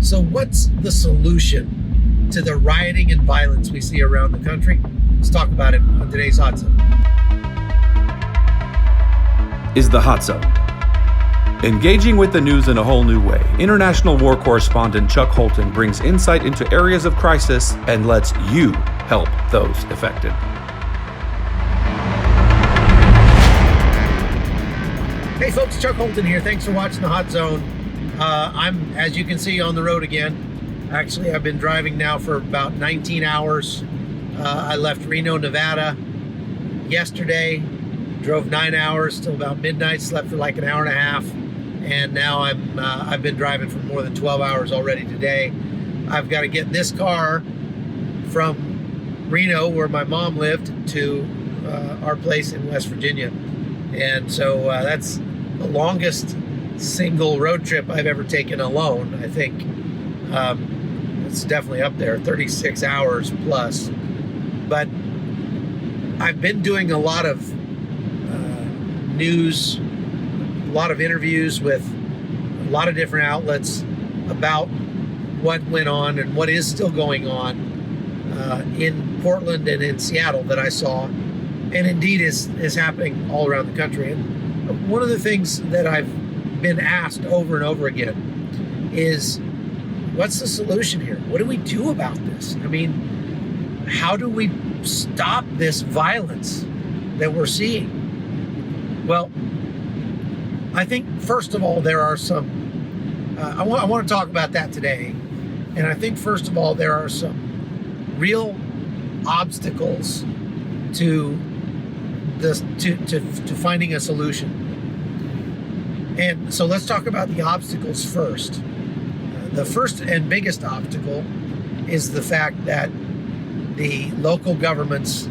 So what's the solution to the rioting and violence we see around the country? Let's talk about it on today's Hot Zone. Is the Hot Zone. Engaging with the news in a whole new way, international war correspondent Chuck Holton brings insight into areas of crisis and lets you help those affected. Hey folks, Chuck Holton here. Thanks for watching the Hot Zone. I'm, as you can see, on the road again. Actually, I've been driving now for about 19 hours. I left Reno, Nevada yesterday, drove 9 hours till about midnight, slept for like an hour and a half, and now I've been driving for more than 12 hours already today. I've got to get this car from Reno, where my mom lived, to our place in West Virginia. And so that's the longest single road trip I've ever taken alone. I think it's definitely up there, 36 hours plus. But I've been doing a lot of news, a lot of interviews with a lot of different outlets about what went on and what is still going on in Portland and in Seattle that I saw, and indeed is happening all around the country. And one of the things that I've been asked over and over again is, what's the solution here? What do we do about this? I mean, how do we stop this violence that we're seeing? Well, I think first of all, there are some, I want to talk about that today. And I think first of all, there are some real obstacles to this, to finding a solution. And so let's talk about the obstacles first. The first and biggest obstacle is the fact that the local governments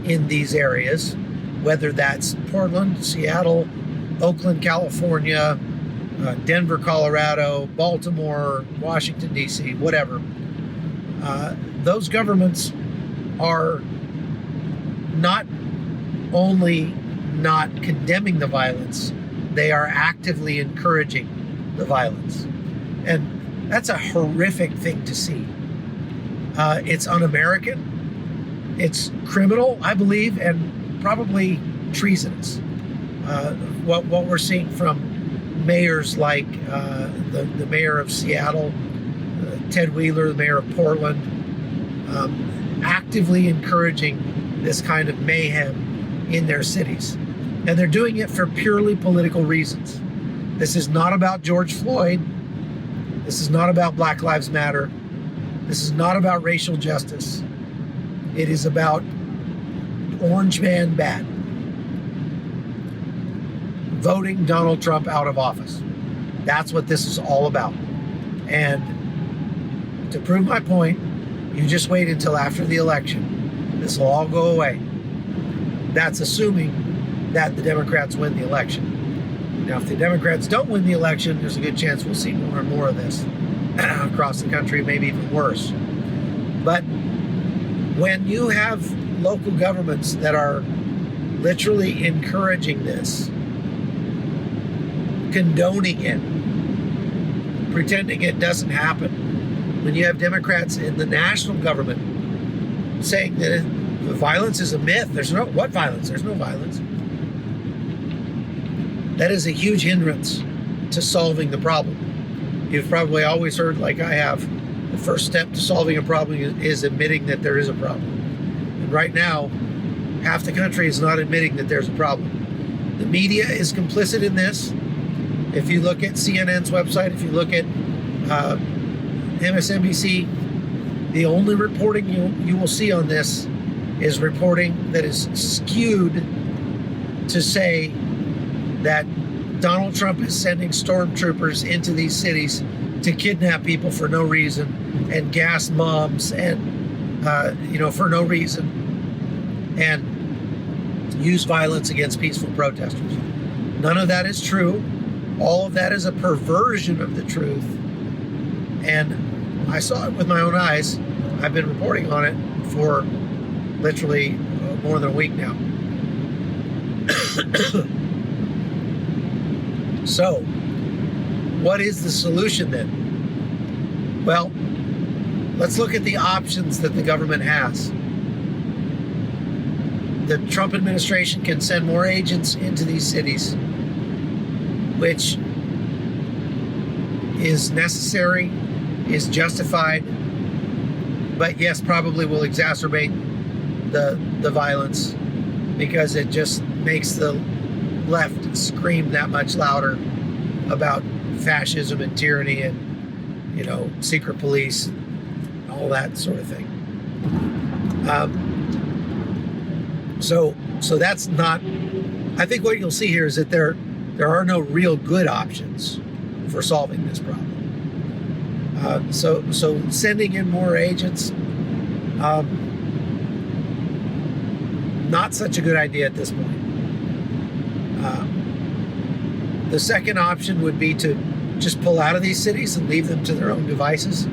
in these areas, whether that's Portland, Seattle, Oakland, California, Denver, Colorado, Baltimore, Washington, D.C., whatever, those governments are not only not condemning the violence, they are actively encouraging the violence. And that's a horrific thing to see. It's un-American, it's criminal, I believe, and probably treasonous. What we're seeing from mayors like the mayor of Seattle, Ted Wheeler, the mayor of Portland, actively encouraging this kind of mayhem in their cities. And they're doing it for purely political reasons. This is not about George Floyd. This is not about Black Lives Matter. This is not about racial justice. It is about Orange Man bad. Voting Donald Trump out of office. That's what this is all about. And to prove my point, you just wait until after the election. This will all go away. That's assuming that the Democrats win the election. Now, if the Democrats don't win the election, there's a good chance we'll see more and more of this across the country, maybe even worse. But when you have local governments that are literally encouraging this, condoning it, pretending it doesn't happen, when you have Democrats in the national government saying that the violence is a myth, what violence? There's no violence. That is a huge hindrance to solving the problem. You've probably always heard, like I have, the first step to solving a problem is admitting that there is a problem. And right now, half the country is not admitting that there's a problem. The media is complicit in this. If you look at CNN's website, if you look at MSNBC, the only reporting you will see on this is reporting that is skewed to say that Donald Trump is sending stormtroopers into these cities to kidnap people for no reason and gas moms and for no reason and use violence against peaceful protesters. None of that is true. All of that is a perversion of the truth. And I saw it with my own eyes. I've been reporting on it for literally more than a week now. So, what is the solution then? Well, let's look at the options that the government has. The Trump administration can send more agents into these cities, which is necessary, is justified, but yes, probably will exacerbate the violence, because it just makes the left scream that much louder about fascism and tyranny and, secret police, all that sort of thing. So that's not, I think what you'll see here is that there are no real good options for solving this problem. So sending in more agents, not such a good idea at this point. The second option would be to just pull out of these cities and leave them to their own devices.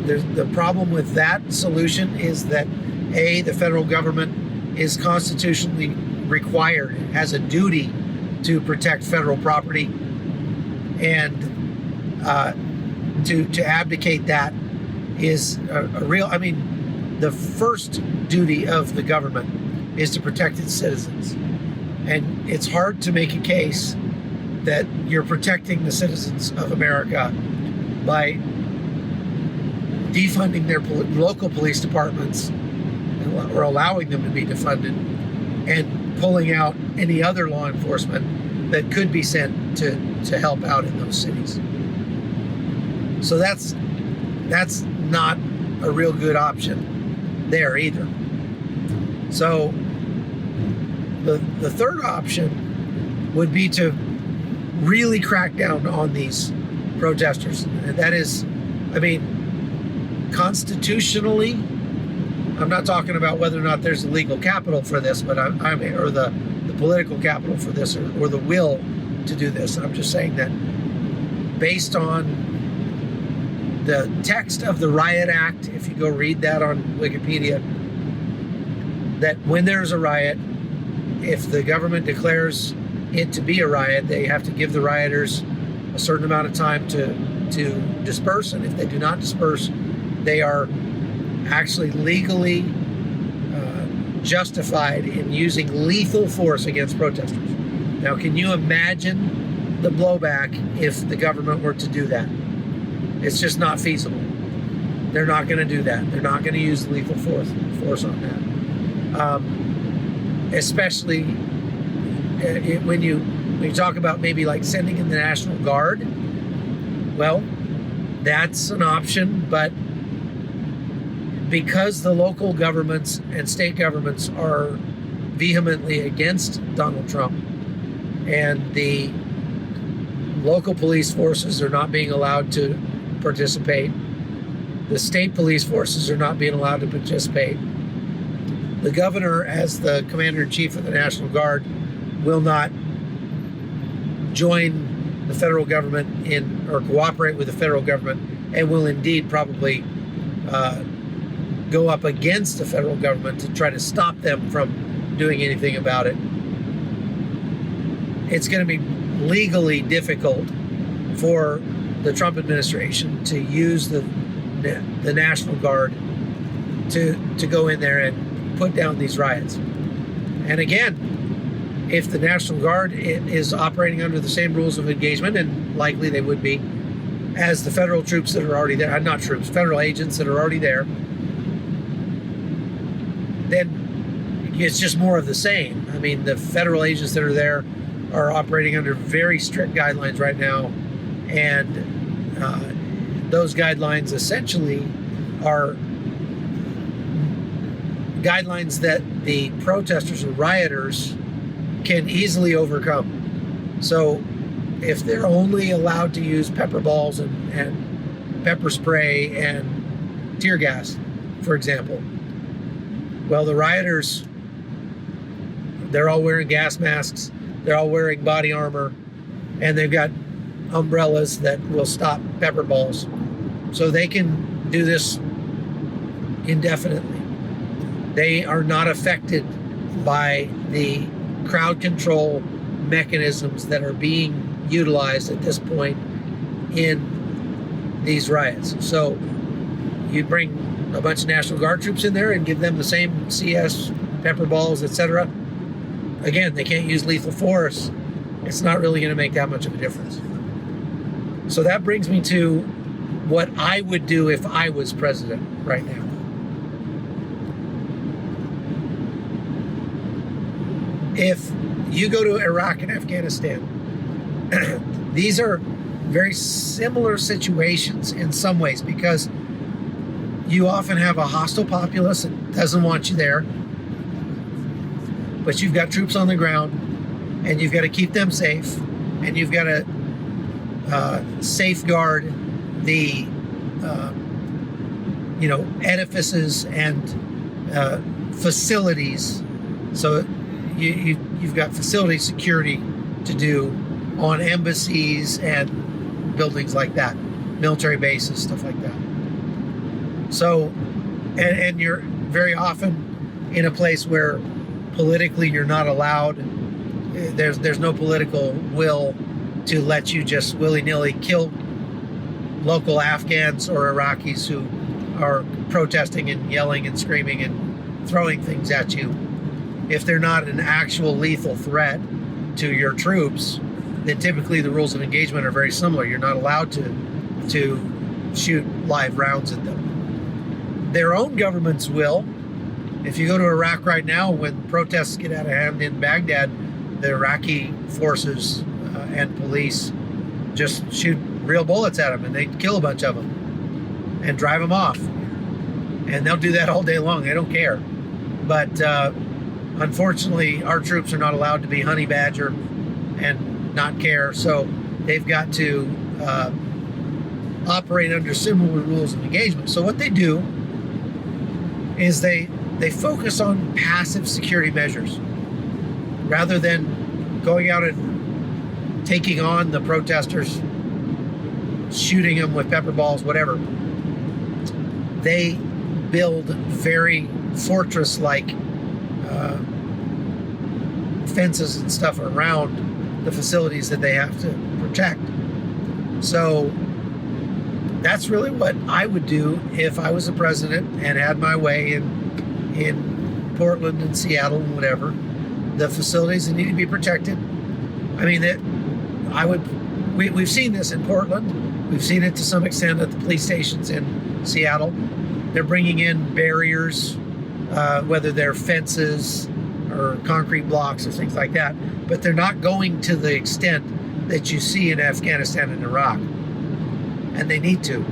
The problem with that solution is that the federal government is constitutionally required, has a duty to protect federal property, and to abdicate that is a real, the first duty of the government is to protect its citizens. And it's hard to make a case that you're protecting the citizens of America by defunding their local police departments or allowing them to be defunded and pulling out any other law enforcement that could be sent to help out in those cities. So that's not a real good option there either. So the third option would be to really crack down on these protesters. And that is, constitutionally, I'm not talking about whether or not there's a legal capital for this, but or the political capital for this, or the will to do this. I'm just saying that based on the text of the Riot Act, if you go read that on Wikipedia, that when there's a riot, if the government declares it to be a riot, they have to give the rioters a certain amount of time to disperse, and if they do not disperse, they are actually legally justified in using lethal force against protesters. Now, can you imagine the blowback if the government were to do that? It's just not feasible. They're not going to do that. They're not going to use lethal force on that. Especially when you talk about maybe like sending in the National Guard. Well, that's an option, but because the local governments and state governments are vehemently against Donald Trump, and the local police forces are not being allowed to participate, the state police forces are not being allowed to participate, the governor, as the commander-in-chief of the National Guard, will not join the federal government or cooperate with the federal government, and will indeed probably go up against the federal government to try to stop them from doing anything about it. It's going to be legally difficult for the Trump administration to use the National Guard to go in there and put down these riots. And again, if the National Guard is operating under the same rules of engagement, and likely they would be, as the federal troops that are already there, not troops, federal agents that are already there, then it's just more of the same. The federal agents that are there are operating under very strict guidelines right now, and those guidelines essentially are guidelines that the protesters or rioters can easily overcome. So if they're only allowed to use pepper balls and pepper spray and tear gas, for example, well, the rioters, they're all wearing gas masks, they're all wearing body armor, and they've got umbrellas that will stop pepper balls. So they can do this indefinitely. They are not affected by the crowd control mechanisms that are being utilized at this point in these riots. So you bring a bunch of National Guard troops in there and give them the same CS, pepper balls, etc. Again, they can't use lethal force. It's not really going to make that much of a difference. So that brings me to what I would do if I was president right now. If you go to Iraq and Afghanistan, these are very similar situations in some ways, because you often have a hostile populace that doesn't want you there, but you've got troops on the ground, and you've got to keep them safe, and you've got to safeguard the edifices and facilities. So you've got facility security to do on embassies and buildings like that, military bases, stuff like that. So, and you're very often in a place where politically you're not allowed. There's no political will to let you just willy-nilly kill local Afghans or Iraqis who are protesting and yelling and screaming and throwing things at you. If they're not an actual lethal threat to your troops, then typically the rules of engagement are very similar. You're not allowed to shoot live rounds at them. Their own governments will. If you go to Iraq right now, when protests get out of hand in Baghdad, the Iraqi forces and police just shoot real bullets at them, and they kill a bunch of them and drive them off. And they'll do that all day long. They don't care. But unfortunately, our troops are not allowed to be honey badger and not care. So they've got to operate under similar rules of engagement. So what they do is they focus on passive security measures rather than going out and taking on the protesters, shooting them with pepper balls, whatever. They build very fortress-like fences and stuff around the facilities that they have to protect. So that's really what I would do if I was the president and had my way in Portland and Seattle and whatever. The facilities that need to be protected. I mean, we've seen this in Portland. We've seen it to some extent at the police stations in Seattle. They're bringing in barriers, whether they're fences or concrete blocks or things like that, but they're not going to the extent that you see in Afghanistan and Iraq, and they need to.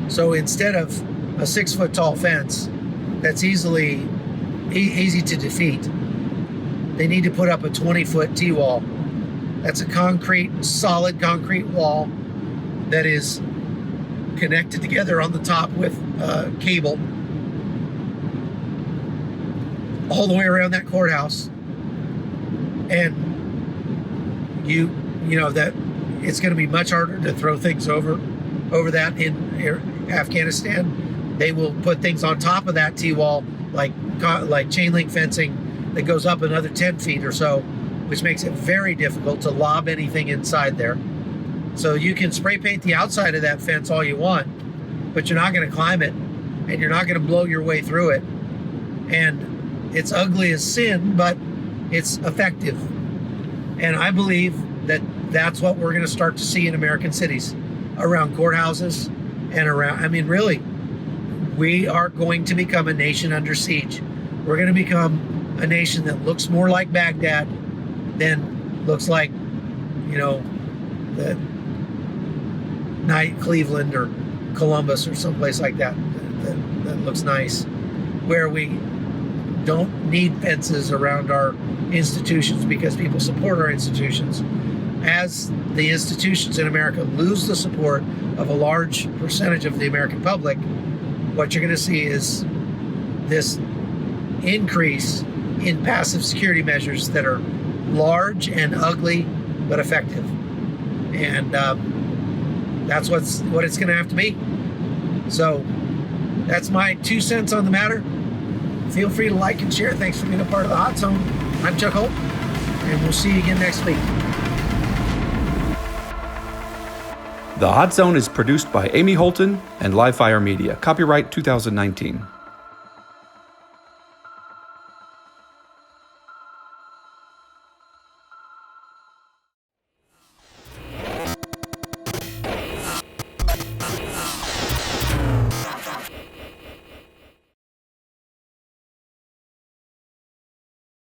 So instead of a 6-foot tall fence that's easy to defeat, they need to put up a 20-foot T-wall. That's a solid concrete wall that is connected together on the top with cable all the way around that courthouse. And you know that it's going to be much harder to throw things over that. In Afghanistan, they will put things on top of that T-wall, like chain link fencing that goes up another 10 feet or so, which makes it very difficult to lob anything inside there. So you can spray paint the outside of that fence all you want, but you're not going to climb it, and you're not going to blow your way through it. And it's ugly as sin, but it's effective. And I believe that that's what we're going to start to see in American cities, around courthouses and around, I mean, really, we are going to become a nation under siege. We're going to become a nation that looks more like Baghdad than looks like, the night Cleveland or Columbus or someplace like that looks nice, where we don't need fences around our institutions because people support our institutions. As the institutions in America lose the support of a large percentage of the American public, what you're going to see is this increase in passive security measures that are large and ugly but effective. And that's what it's going to have to be. So that's my 2 cents on the matter. Feel free to like and share. Thanks for being a part of the Hot Zone. I'm Chuck Holt, and we'll see you again next week. The Hot Zone is produced by Amy Holton and Livefire Media. Copyright 2019.